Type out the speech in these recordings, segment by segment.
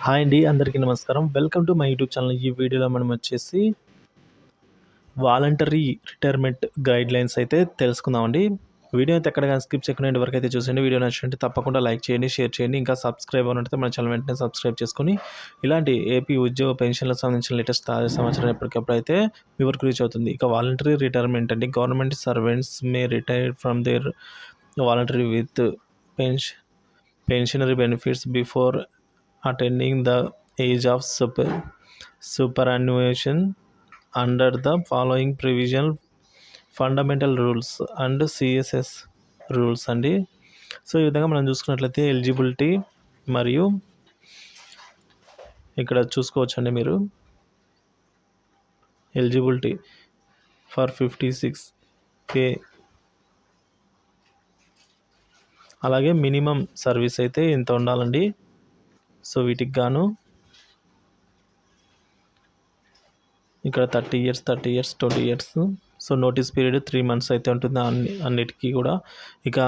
Hi అండి. అందరికీ నమస్కారం. Welcome to my YouTube channel. ఈ వీడియోలో మనం వచ్చేసి వాలంటరీ రిటైర్మెంట్ గైడ్‌లైన్స్ అయితే తెలుసుకుందామండి. వీడియో అయితే ఎక్కడ గాని స్కిప్ చేయకుండా ఎండ్ వరకు అయితే చూసేయండి. వీడియో నచ్చినట్లయితే తప్పకుండా లైక్ చేయండి, షేర్ చేయండి. ఇంకా సబ్స్క్రైబ్ అవ్వనట్లయితే మన ఛానల్ వెంటనే సబ్స్క్రైబ్ చేసుకొని ఇలాంటి ఏపీ ఉద్యోగ పెన్షన్‌లకు సంబంధించిన లేటెస్ట్ తాజా సమాచారం ఎప్పటికప్పుడు అయితే మీ వరకు రీచ్ అవుతుంది. ఇక వాలంటరీ రిటైర్మెంట్ అండి. Government servants may retire from their voluntary with pension pensionary benefits before attaining the age of superannuation under the following provision fundamental rules and CSS rules అండి. సో ఈ విధంగా మనం చూసుకున్నట్లయితే ఎలిజిబిలిటీ మరియు ఇక్కడ చూసుకోవచ్చండి మీరు ఎలిజిబిలిటీ ఫర్ 56K, అలాగే మినిమం సర్వీస్ అయితే ఇంత ఉండాలండి. సో వీటికి గాను ఇక్కడ 30 years 20 years. So notice period 3 months అయితే ఉంటుంది అన్నిటికీ కూడా. ఇక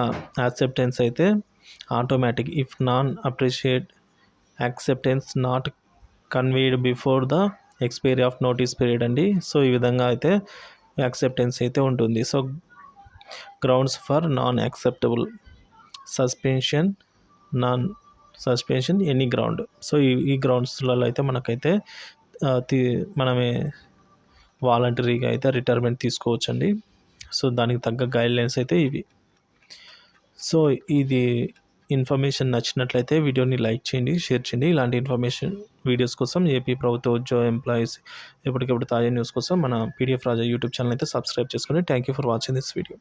యాక్సెప్టెన్స్ అయితే automatic if non appreciate acceptance not conveyed before the expiry of notice period అండి. సో ఈ విధంగా అయితే యాక్సెప్టెన్స్ అయితే ఉంటుంది. So grounds for non acceptable suspension any ground. So ఈ గ్రౌండ్స్లలో అయితే మనకైతే మనమే వాలంటరీగా అయితే రిటైర్మెంట్ తీసుకోవచ్చండి. సో దానికి తగ్గ గైడ్లైన్స్ అయితే ఇవి. సో ఇది ఇన్ఫర్మేషన్ నచ్చినట్లయితే వీడియోని లైక్ చేయండి, షేర్ చేయండి. ఇలాంటి ఇన్ఫర్మేషన్ వీడియోస్ కోసం ఏపీ ప్రభుత్వ ఉద్యోగ ఎంప్లాయీస్ ఎప్పటికప్పుడు తాజా న్యూస్ కోసం మన పీడిఎఫ్ రాజా యూట్యూబ్ ఛానల్ అయితే సబ్స్క్రైబ్ చేసుకొని thank you for watching this video.